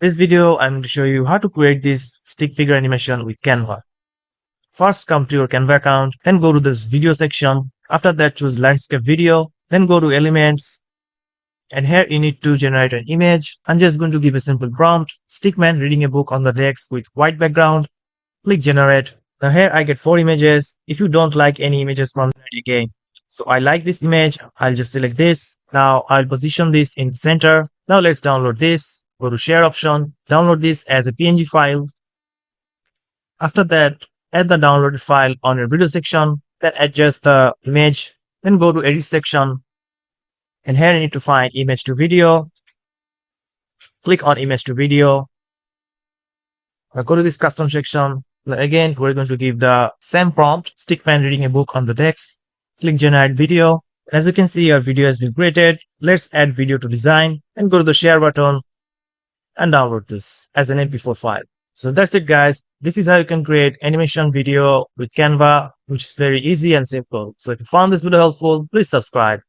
This video, I'm going to show you how to create this stick figure animation with Canva. First, come to your Canva account, then go to this video section. After that, choose landscape video, then go to elements. And here you need to generate an image. I'm just going to give a simple prompt. Stickman reading a book on the desk with white background. Click generate. Now here I get 4 images. If you don't like any images from that again. So I like this image. I'll just select this. Now I'll position this in the center. Now let's download this. Go to share option. Download this as a PNG file. After that, add the downloaded file on your video section. Then adjust the image. Then go to edit section. And here you need to find image to video. Click on image to video. Now go to this custom section. Again, we're going to give the same prompt. Stickman reading a book on the desk. Click generate video. As you can see, our video has been created. Let's add video to design and go to the share button and download this as an MP4 file. So that's it, guys. This is how you can create animation video with Canva, which is very easy and simple. So if you found this video helpful, please subscribe.